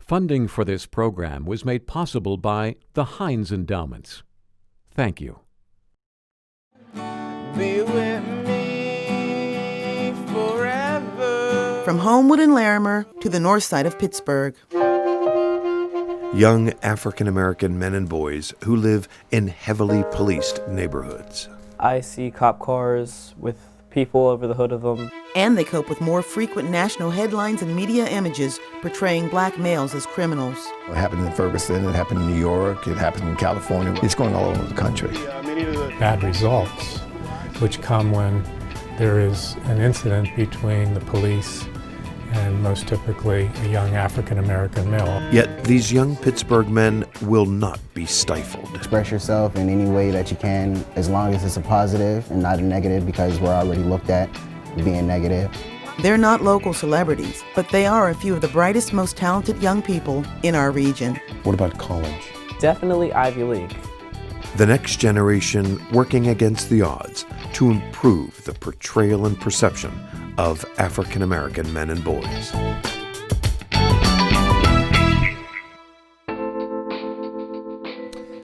Funding for this program was made possible by the Heinz Endowments. Thank you. Be with me forever. From Homewood and Larimer to the north side of Pittsburgh. Young African-American men and boys who live in heavily policed neighborhoods. I see cop cars with people over the hood of them. And they cope with more frequent national headlines and media images portraying black males as criminals. It happened in Ferguson, it happened in New York, it happened in California. It's going all over the country. Bad results, which come when there is an incident between the police and most typically a young African-American male. Yet these young Pittsburgh men will not be stifled. Express yourself in any way that you can, as long as it's a positive and not a negative, because we're already looked at being negative. They're not local celebrities, but they are a few of the brightest, most talented young people in our region. What about college? Definitely Ivy League. The next generation working against the odds to improve the portrayal and perception of African-American men and boys.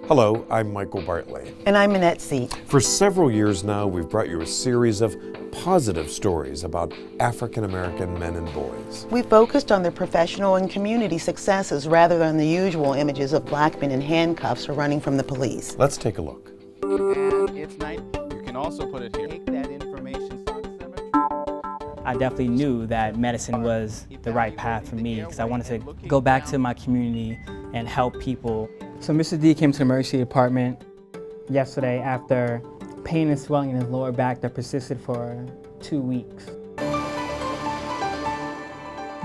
Hello, I'm Michael Bartley. And I'm Minette Seate. For several years now, we've brought you a series of positive stories about African-American men and boys. We focused on their professional and community successes rather than the usual images of black men in handcuffs or running from the police. Let's take a look. And it's night. You can also put it here. Take that information. I definitely knew that medicine was the right path for me because I wanted to go back to my community and help people. So Mr. D came to the emergency department yesterday after pain and swelling in his lower back that persisted for 2 weeks.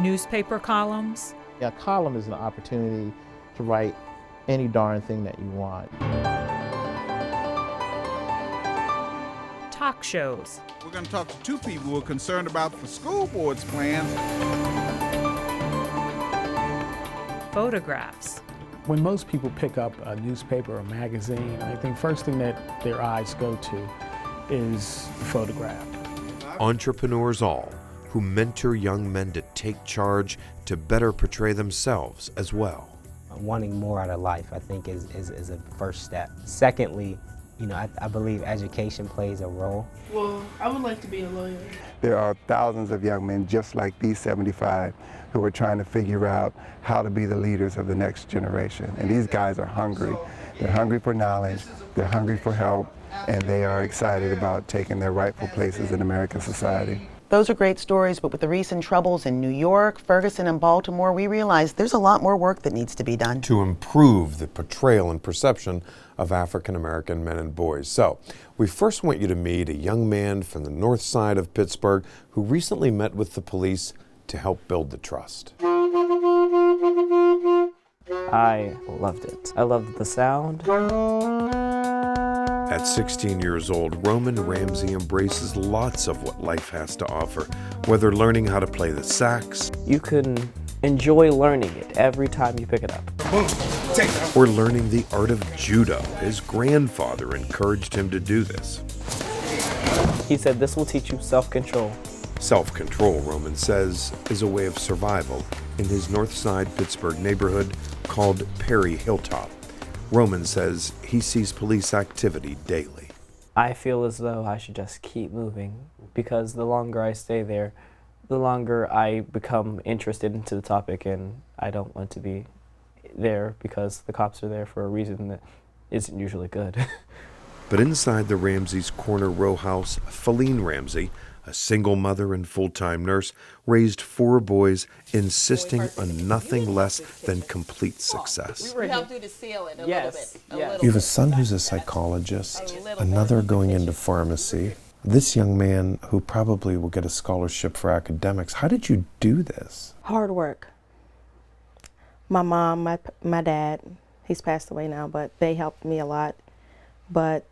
Newspaper columns. A column is an opportunity to write any darn thing that you want. Talk shows. We're going to talk to two people who are concerned about the school board's plans. Photographs. When most people pick up a newspaper or magazine, I think first thing that their eyes go to is the photograph. Entrepreneurs all who mentor young men to take charge to better portray themselves as well. Wanting more out of life, I think, is a first step. Secondly, I believe education plays a role. Well, I would like to be a lawyer. There are thousands of young men just like these 75 who are trying to figure out how to be the leaders of the next generation. And these guys are hungry. They're hungry for knowledge, they're hungry for help, and they are excited about taking their rightful places in American society. Those are great stories, but with the recent troubles in New York, Ferguson, and Baltimore, we realize there's a lot more work that needs to be done to improve the portrayal and perception of African-American men and boys. So, we first want you to meet a young man from the north side of Pittsburgh who recently met with the police to help build the trust. I loved it. I loved the sound. At 16 years old, Roman Ramsey embraces lots of what life has to offer, whether learning how to play the sax. You can enjoy learning it every time you pick it up. Or learning the art of judo. His grandfather encouraged him to do this. He said this will teach you self-control. Self-control, Roman says, is a way of survival in his north side Pittsburgh neighborhood called Perry Hilltop. Roman says he sees police activity daily. I feel as though I should just keep moving because the longer I stay there, the longer I become interested into the topic, and I don't want to be there because the cops are there for a reason that isn't usually good. But inside the Ramsey's corner row house, Feline Ramsey, a single mother and full-time nurse, raised 4 boys, insisting on nothing less than complete success. We helped you to seal it a little bit. You have a son who's a psychologist, another going into pharmacy. This young man who probably will get a scholarship for academics. How did you do this? Hard work. My mom, my dad, he's passed away now, but they helped me a lot. But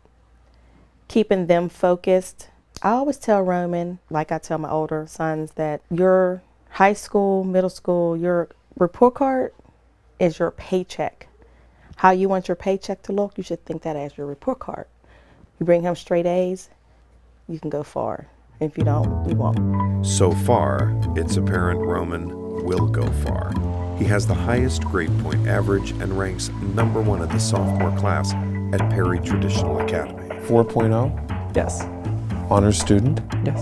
keeping them focused, I always tell Roman, like I tell my older sons, that your high school, middle school, your report card is your paycheck. How you want your paycheck to look, you should think that as your report card. You bring home straight A's, you can go far. If you don't, you won't. So far, it's apparent Roman will go far. He has the highest grade point average and ranks #1 of the sophomore class at Perry Traditional Academy. 4.0? Yes. Honor student? Yes.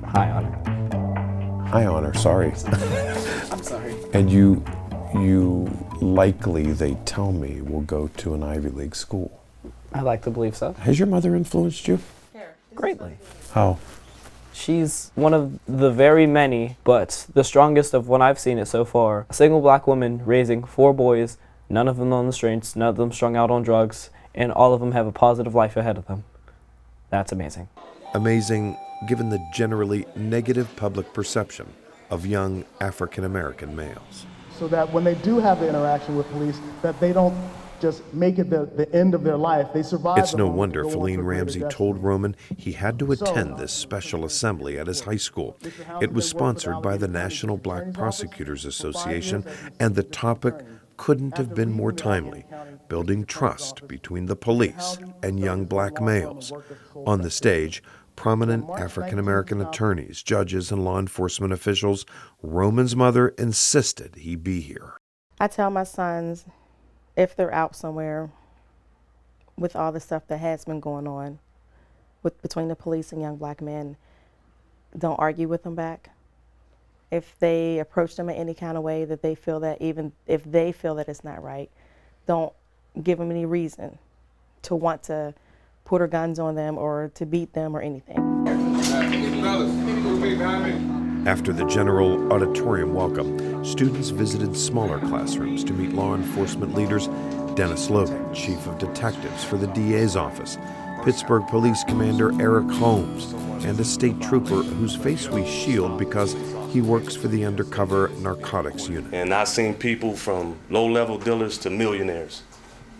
High honor. High honor, sorry. I'm sorry. And you likely, they tell me, will go to an Ivy League school. I like to believe so. Has your mother influenced you? Greatly. How? She's one of the very many, but the strongest of what I've seen it so far. A single black woman raising 4 boys, none of them on the streets, none of them strung out on drugs, and all of them have a positive life ahead of them. That's amazing. Amazing given the generally negative public perception of young African American males. So that when they do have the interaction with police, that they don't just make it the end of their life. They survive. It's no wonder Feline Ramsey told Roman he had to attend this special assembly at his high school. It was sponsored by the National Black Prosecutors Association, and the topic couldn't have been more timely: building trust between the police and young black males. On the stage, prominent African American attorneys, judges, and law enforcement officials. Roman's mother insisted he be here. I tell my sons, if they're out somewhere with all the stuff that has been going on between the police and young black men, don't argue with them back. If they approach them in any kind of way that they feel that, even if they feel that it's not right, don't give them any reason to want to put their guns on them or to beat them or anything. After the general auditorium welcome, students visited smaller classrooms to meet law enforcement leaders. Dennis Logan, Chief of Detectives for the DA's office, Pittsburgh Police Commander Eric Holmes, and a state trooper whose face we shield because he works for the undercover narcotics unit. And I've seen people from low-level dealers to millionaires.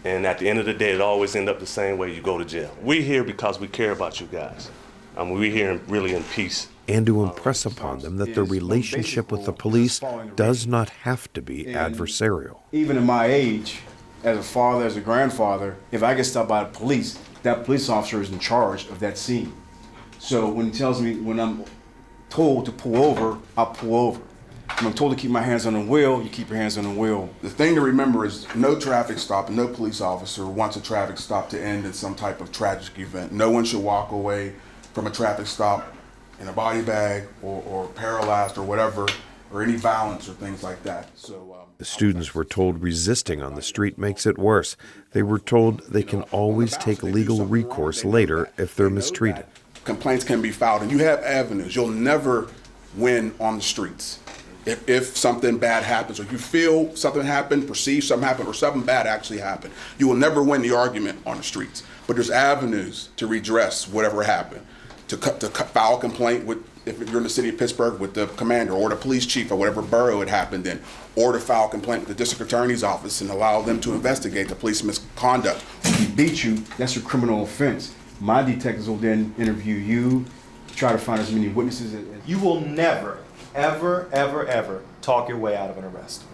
And at the end of the day, it always ends up the same way: you go to jail. We're here because we care about you guys. We're here really in peace. And to impress upon them that their relationship with the police does not have to be adversarial. Even at my age, as a father, as a grandfather, if I get stopped by the police, that police officer is in charge of that scene. So when he tells me, when I'm told to pull over, I'll pull over. When I'm told to keep my hands on the wheel, you keep your hands on the wheel. The thing to remember is no traffic stop and no police officer wants a traffic stop to end in some type of tragic event. No one should walk away from a traffic stop in a body bag or paralyzed or whatever, or any violence or things like that. So the students were told resisting on the street makes it worse. They were told they can always take legal recourse later if they're mistreated. Complaints can be filed, and you have avenues. You'll never win on the streets. If something bad happens, or you feel something happened, perceive something happened, or something bad actually happened, you will never win the argument on the streets. But there's avenues to redress whatever happened. To file a complaint with, if you're in the city of Pittsburgh, with the commander or the police chief or whatever borough it happened in, or to file a complaint with the district attorney's office and allow them to investigate the police misconduct. If he beats you, that's a criminal offense. My detectives will then interview you, try to find as many witnesses as you will never, ever, ever, ever talk your way out of an arrest.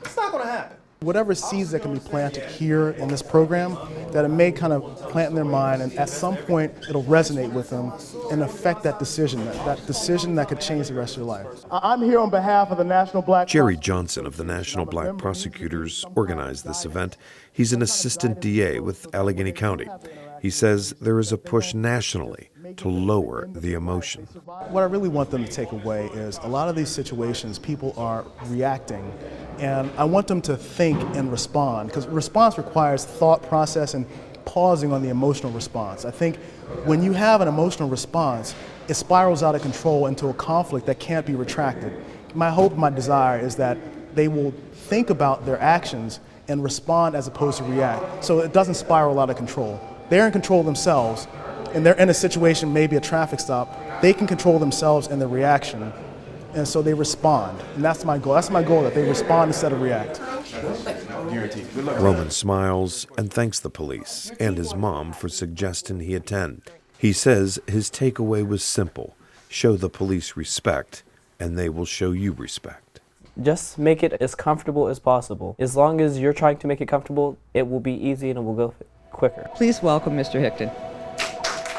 It's not going to happen. Whatever seeds that can be planted here in this program, that it may kind of plant in their mind, and at some point it'll resonate with them and affect that decision that could change the rest of your life. I'm here on behalf of the National Black... Jerry Johnson of the National Black Prosecutors organized this event. He's an assistant DA with Allegheny County. He says there is a push nationally to lower the emotion. What I really want them to take away is a lot of these situations, people are reacting, and I want them to think and respond, because response requires thought process and pausing on the emotional response. I think when you have an emotional response, it spirals out of control into a conflict that can't be retracted. My hope, my desire is that they will think about their actions and respond as opposed to react, so it doesn't spiral out of control. They're in control themselves, and they're in a situation, maybe a traffic stop, they can control themselves and their reaction, and so they respond. And that's my goal. That's my goal, that they respond instead of react. Guaranteed. Roman smiles and thanks the police and his mom for suggesting he attend. He says his takeaway was simple: show the police respect, and they will show you respect. Just make it as comfortable as possible. As long as you're trying to make it comfortable, it will be easy and it will go quicker. Please welcome Mr. Hickton.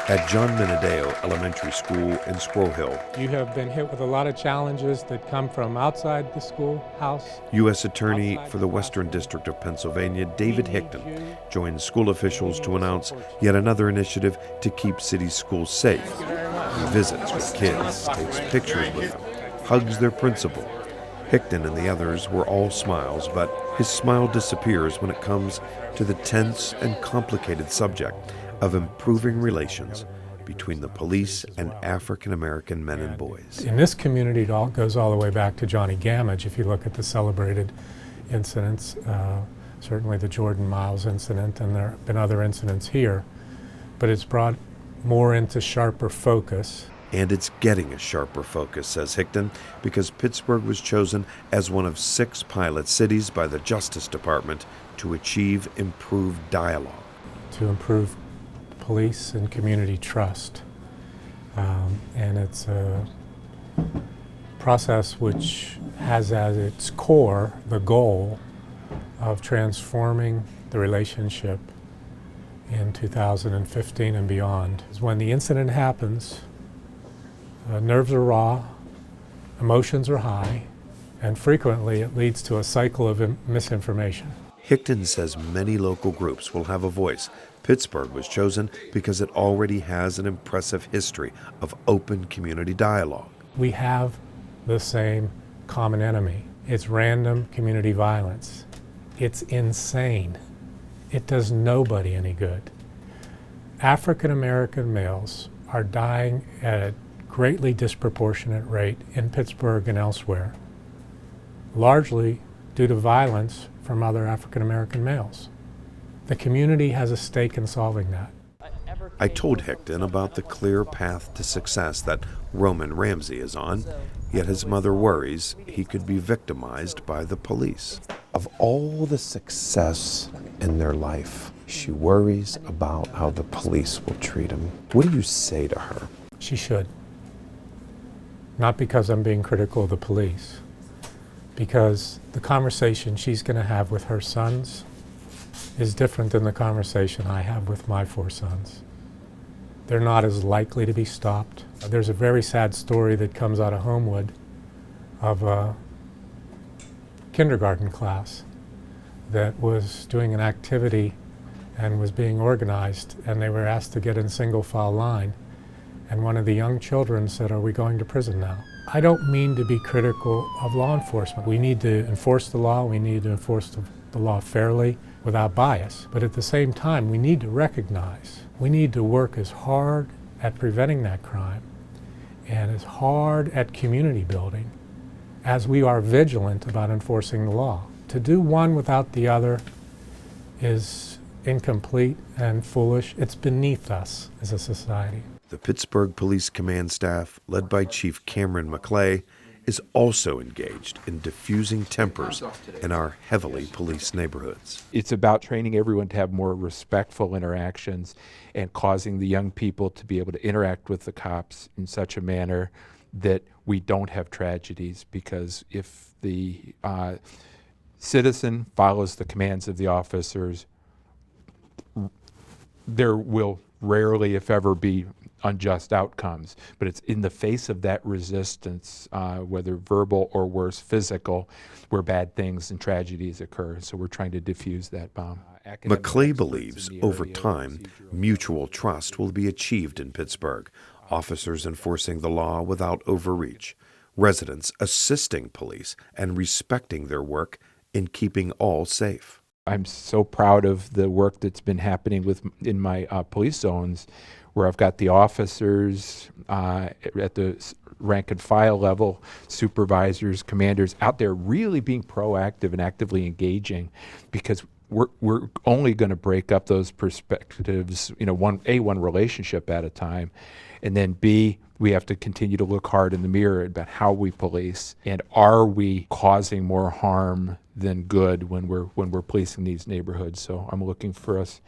at John Minedeo Elementary School in Squirrel Hill. You have been hit with a lot of challenges that come from outside the schoolhouse. U.S. Attorney for the Western District of Pennsylvania, David Hickton, joined school officials to announce yet another initiative to keep city schools safe. He visits with kids, takes pictures with them, hugs their principal. Hickton and the others were all smiles, but his smile disappears when it comes to the tense and complicated subject of improving relations between the police and African-American men and boys. In this community, it all goes all the way back to Johnny Gamage. If you look at the celebrated incidents, certainly the Jordan Miles incident, and there have been other incidents here, but it's brought more into sharper focus. And it's getting a sharper focus, says Hickton, because Pittsburgh was chosen as one of 6 pilot cities by the Justice Department to achieve improved dialogue. To improve police and community trust. And it's a process which has at its core the goal of transforming the relationship in 2015 and beyond. When the incident happens, nerves are raw, emotions are high, and frequently it leads to a cycle of misinformation. Hickton says many local groups will have a voice. Pittsburgh was chosen because it already has an impressive history of open community dialogue. We have the same common enemy. It's random community violence. It's insane. It does nobody any good. African American males are dying at a greatly disproportionate rate in Pittsburgh and elsewhere, largely due to violence from other African American males. The community has a stake in solving that. I told Hickton about the clear path to success that Roman Ramsey is on, yet his mother worries he could be victimized by the police. Of all the success in their life, she worries about how the police will treat him. What do you say to her? She should. Not because I'm being critical of the police, because the conversation she's going to have with her sons is different than the conversation I have with my 4 sons. They're not as likely to be stopped. There's a very sad story that comes out of Homewood of a kindergarten class that was doing an activity and was being organized, and they were asked to get in single file line. And one of the young children said, "Are we going to prison now?" I don't mean to be critical of law enforcement. We need to enforce the law. We need to enforce the law fairly, without bias. But at the same time, we need to recognize, we need to work as hard at preventing that crime and as hard at community building as we are vigilant about enforcing the law. To do one without the other is incomplete and foolish. It's beneath us as a society. The Pittsburgh Police Command staff, led by Chief Cameron McClay, is also engaged in diffusing tempers in our heavily policed neighborhoods. It's about training everyone to have more respectful interactions and causing the young people to be able to interact with the cops in such a manner that we don't have tragedies, because if the citizen follows the commands of the officers, there will rarely, if ever, be unjust outcomes. But it's in the face of that resistance, whether verbal or worse, physical, where bad things and tragedies occur. So we're trying to diffuse that bomb. McClay believes over time, mutual trust will be achieved in Pittsburgh. Officers enforcing the law without overreach, residents assisting police and respecting their work in keeping all safe. I'm so proud of the work that's been happening in my police zones, where I've got the officers at the rank and file level, supervisors, commanders out there really being proactive and actively engaging, because we're only going to break up those perspectives, one relationship at a time, and then B, we have to continue to look hard in the mirror about how we police, and are we causing more harm than good when we're policing these neighborhoods. So I'm looking for us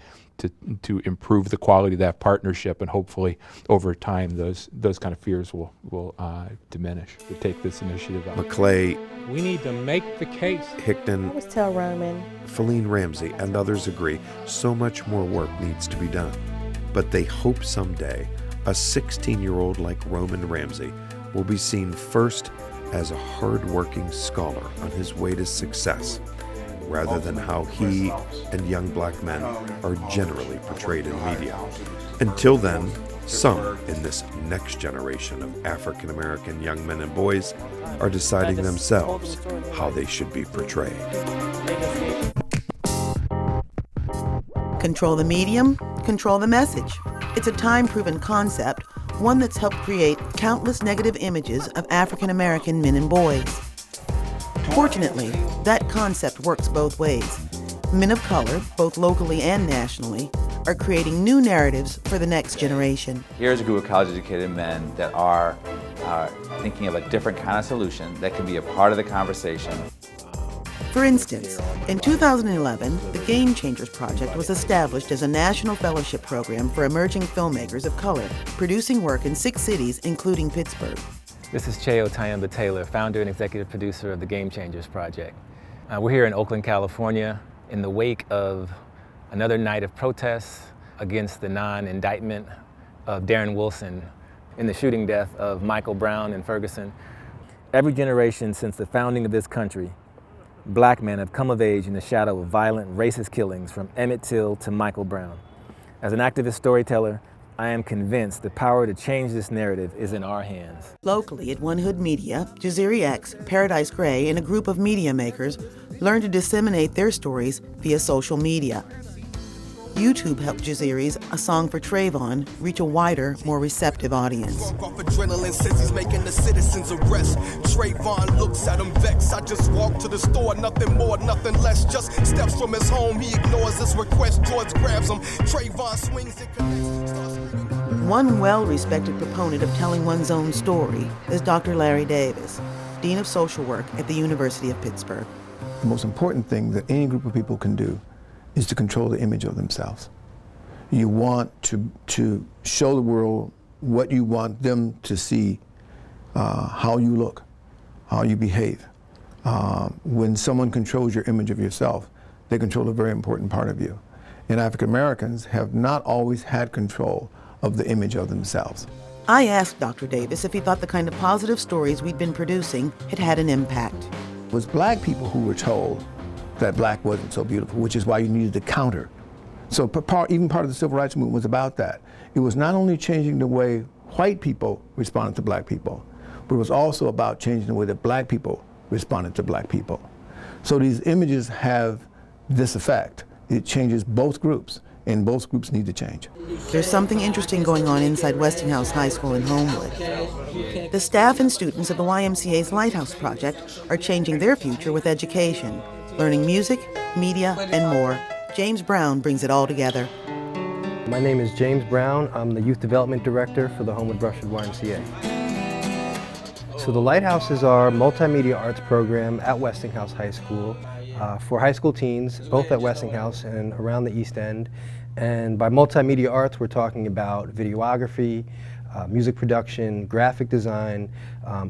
to improve the quality of that partnership, and hopefully over time those kind of fears will diminish. To take this initiative up. McClay, we need to make the case. Hickton, I always tell Roman, Feline Ramsey, and others agree so much more work needs to be done. but they hope someday a 16-year-old like Roman Ramsey will be seen first as a hard-working scholar on his way to success, rather than how he and young black men are generally portrayed in media. Until then, some in this next generation of African American young men and boys are deciding themselves how they should be portrayed. Control the medium, control the message. It's a time-proven concept, one that's helped create countless negative images of African American men and boys. Fortunately, that concept works both ways. Men of color, both locally and nationally, are creating new narratives for the next generation. Here's a group of college-educated men that are thinking of a different kind of solution that can be a part of the conversation. For instance, in 2011, the Game Changers Project was established as a national fellowship program for emerging filmmakers of color, producing work in 6 cities, including Pittsburgh. This is Cheo Tyamba Taylor, founder and executive producer of the Game Changers Project. We're here in Oakland, California, in the wake of another night of protests against the non-indictment of Darren Wilson in the shooting death of Michael Brown in Ferguson. Every generation since the founding of this country, black men have come of age in the shadow of violent racist killings from Emmett Till to Michael Brown. As an activist storyteller, I am convinced the power to change this narrative is in our hands. Locally at One Hood Media, Jaziri X, Paradise Gray, and a group of media makers learned to disseminate their stories via social media. YouTube helped Jaziri's A Song for Trayvon reach a wider, more receptive audience. Adrenaline says he's making the citizens arrest. Trayvon looks at him vexed. I just walked to the store, nothing more, nothing less. Just steps from his home, he ignores his request. George grabs him. Trayvon swings and connects. One well-respected proponent of telling one's own story is Dr. Larry Davis, Dean of Social Work at the University of Pittsburgh. The most important thing that any group of people can do is to control the image of themselves. You want to show the world what you want them to see, how you look, how you behave. When someone controls your image of yourself, they control a very important part of you. And African Americans have not always had control of the image of themselves. I asked Dr. Davis if he thought the kind of positive stories we'd been producing had had an impact. It was black people who were told that black wasn't so beautiful, which is why you needed to counter. So even part of the civil rights movement was about that. It was not only changing the way white people responded to black people, but it was also about changing the way that black people responded to black people. So these images have this effect. It changes both groups, and both groups need to change. There's something interesting going on inside Westinghouse High School in Homewood. The staff and students of the YMCA's Lighthouse Project are changing their future with education, learning music, media, and more. James Brown brings it all together. My name is James Brown. I'm the Youth Development Director for the Homewood Brushwood YMCA. So the Lighthouse is our multimedia arts program at Westinghouse High School for high school teens, both at Westinghouse and around the East End. And by multimedia arts, we're talking about videography, music production, graphic design,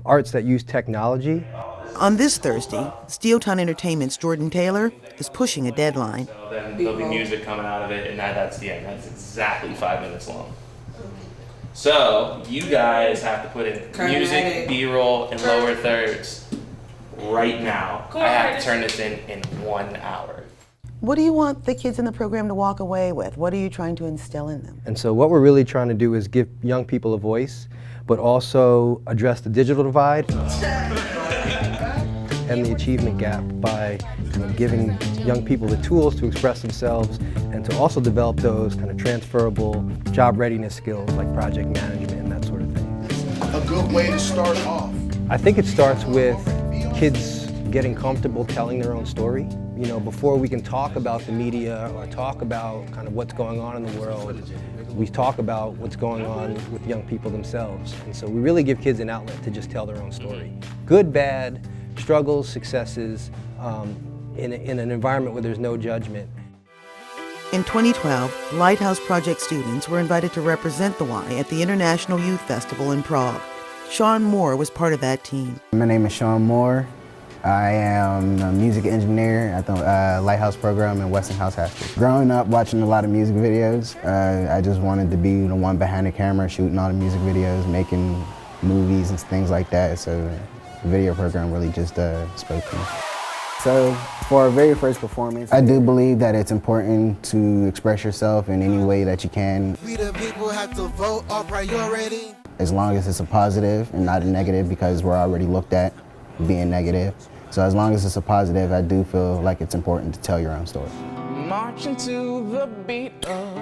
arts that use technology. On this Thursday, Steeltown Entertainment's Jordan Taylor is pushing a deadline. So then there'll be music coming out of it, and that's the end. That's exactly 5 minutes long. So you guys have to put in music, B-roll, and lower thirds right now. I have to turn this in 1 hour. What do you want the kids in the program to walk away with? What are you trying to instill in them? And so what we're really trying to do is give young people a voice, but also address the digital divide and the achievement gap by giving young people the tools to express themselves and to also develop those kind of transferable job readiness skills like project management and that sort of thing. A good way to start off. I think it starts with kids getting comfortable telling their own story. You know, before we can talk about the media or talk about kind of what's going on in the world, we talk about what's going on with young people themselves. And so we really give kids an outlet to just tell their own story. Good, bad, struggles, successes, in an environment where there's no judgment. In 2012, Lighthouse Project students were invited to represent the Y at the International Youth Festival in Prague. Sean Moore was part of that team. My name is Sean Moore. I am a music engineer at the Lighthouse program in Westinghouse, Haskell. Growing up watching a lot of music videos, I just wanted to be the one behind the camera shooting all the music videos, making movies and things like that. So the video program really just spoke to me. So for our very first performance, I do believe that it's important to express yourself in any way that you can. We the people have to vote our priority. As long as it's a positive and not a negative, because we're already looked at being negative. So as long as it's a positive, I do feel like it's important to tell your own story. Marching to the beat of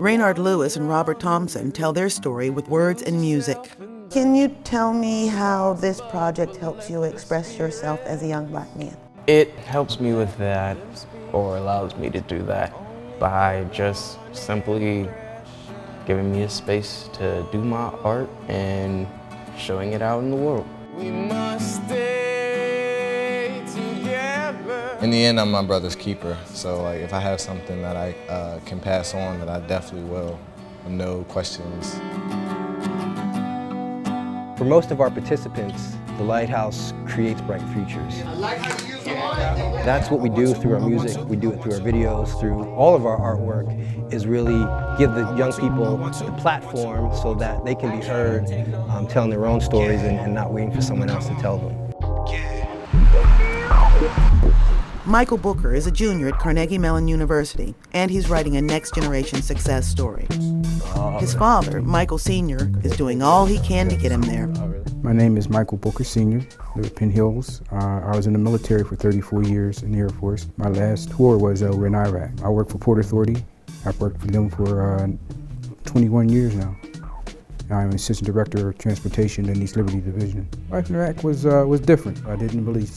Raynard Lewis and Robert Thompson tell their story with words and music. Can you tell me how this project helps you express yourself as a young black man? It helps me with that, or allows me to do that, by just simply giving me a space to do my art and showing it out in the world. we must stay together. In the end, I'm my brother's keeper. So like, if I have something that I can pass on, that I definitely will, no questions. For most of our participants, the Lighthouse creates bright futures. That's what we do through our music, we do it through our videos, through all of our artwork, is really give the young people the platform so that they can be heard telling their own stories and not waiting for someone else to tell them. Michael Booker is a junior at Carnegie Mellon University, and he's writing a next-generation success story. His father, Michael Sr., is doing all he can to get him there. My name is Michael Booker Sr., live in Penn Hills. I was in the military for 34 years in the Air Force. My last tour was over in Iraq. I work for Port Authority. I've worked for them for 21 years now. I'm Assistant Director of Transportation in East Liberty Division. Life in Iraq was different. I didn't really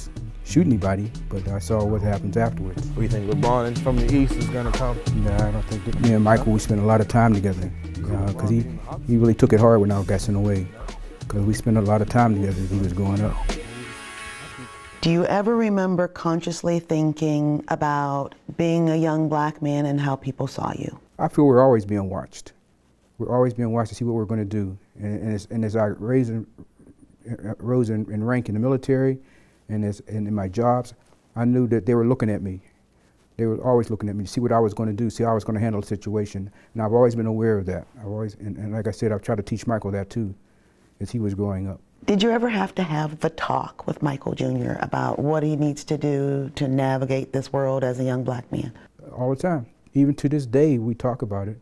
shoot anybody, but I saw what happens afterwards. What do you think, LeBron from the East is going to come? No, I don't think that. Me and Michael, we spent a lot of time together, because he really took it hard when I got sent away, because we spent a lot of time together as he was growing up. Do you ever remember consciously thinking about being a young black man and how people saw you? I feel we're always being watched. We're always being watched to see what we're going to do. And as I rose in rank in the military and in my jobs, I knew that they were looking at me. They were always looking at me to see what I was going to do, see how I was going to handle the situation. And I've always been aware of that. And like I said, I've tried to teach Michael that too, as he was growing up. Did you ever have to have the talk with Michael Jr. about what he needs to do to navigate this world as a young black man? All the time. Even to this day, we talk about it.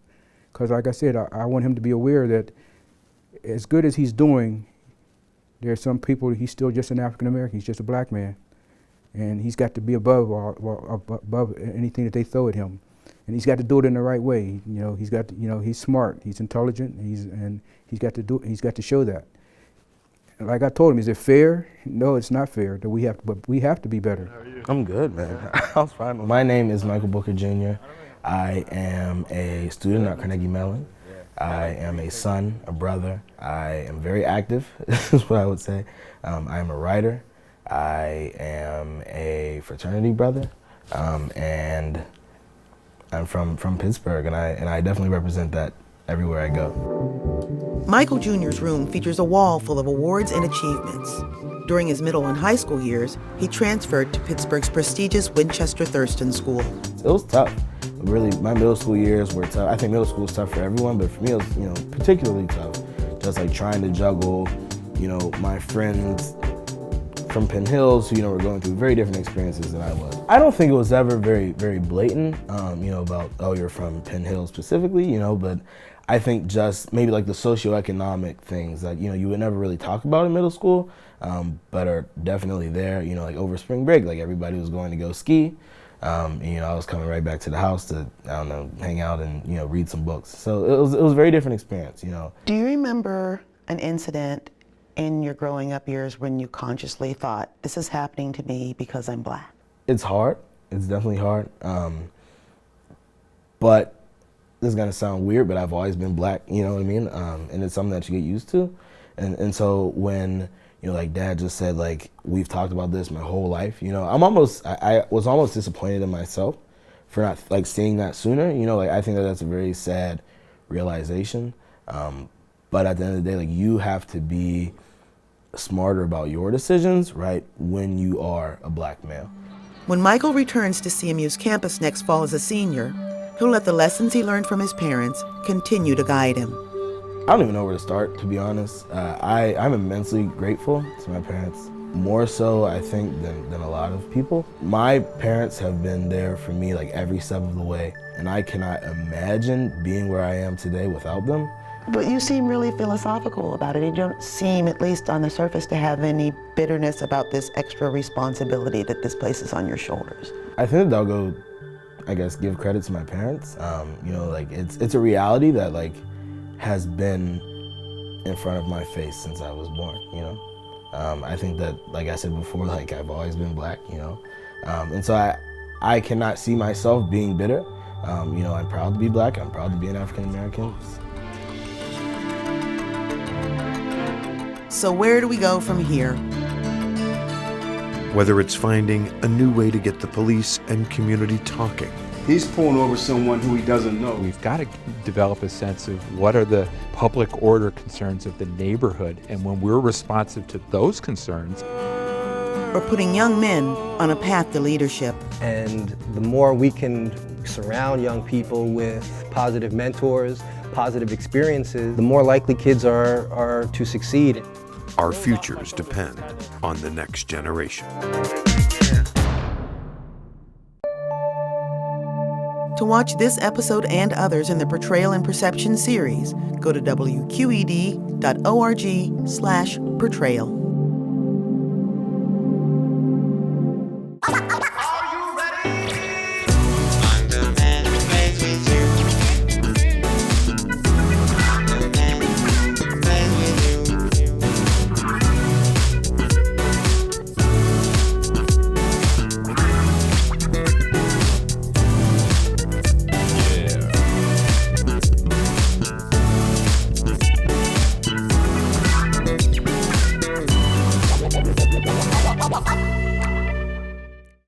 Because like I said, I want him to be aware that as good as he's doing, there are some people, he's still just an African American, he's just a black man. And he's got to be above anything that they throw at him. And he's got to do it in the right way. You know, he's got to, he's smart, he's intelligent, and he's got to show that. And like I told him, is it fair? No, it's not fair. But we have to be better. I'm good, man. I was fine. My name is Michael Booker Jr. I am a student at Carnegie Mellon. I am a son, a brother. I am very active, is what I would say. I am a writer. I am a fraternity brother. And I'm from Pittsburgh, and I definitely represent that everywhere I go. Michael Jr.'s room features a wall full of awards and achievements. During his middle and high school years, he transferred to Pittsburgh's prestigious Winchester Thurston School. It was tough. Really, my middle school years were tough. I think middle school is tough for everyone, but for me, it was, particularly tough. Just like trying to juggle, my friends from Penn Hills who, were going through very different experiences than I was. I don't think it was ever very, very blatant, about, oh, you're from Penn Hills specifically, but I think just maybe like the socioeconomic things that, you would never really talk about in middle school, but are definitely there, like over spring break, like everybody was going to go ski. I was coming right back to the house to, hang out and, read some books. So it was a very different experience, Do you remember an incident in your growing up years when you consciously thought, this is happening to me because I'm black? It's hard. It's definitely hard. But this is gonna sound weird, but I've always been black, you know what I mean? And it's something that you get used to. And so when, like Dad just said, like, we've talked about this my whole life, I was almost disappointed in myself for not like seeing that sooner, like I think that's a very sad realization. But at the end of the day, like, you have to be smarter about your decisions, right, when you are a black male. When Michael returns to CMU's campus next fall as a senior, he'll let the lessons he learned from his parents continue to guide him. I don't even know where to start, to be honest. I'm immensely grateful to my parents, more so, I think, than a lot of people. My parents have been there for me like every step of the way, and I cannot imagine being where I am today without them. But you seem really philosophical about it. You don't seem, at least on the surface, to have any bitterness about this extra responsibility that this places on your shoulders. I think that I'll go, I guess, give credit to my parents. You know, like it's a reality that like has been in front of my face since I was born, you know? I think that, like I said before, like I've always been black, you know? And so I cannot see myself being bitter. You know, I'm proud to be black, I'm proud to be an African American. So where do we go from here? Whether it's finding a new way to get the police and community talking. He's pulling over someone who he doesn't know. We've got to develop a sense of what are the public order concerns of the neighborhood, and when we're responsive to those concerns. Or putting young men on a path to leadership. And the more we can surround young people with positive mentors, positive experiences, the more likely kids are to succeed. Our futures depend on the next generation. To watch this episode and others in the Portrayal and Perception series, go to WQED.org/portrayal.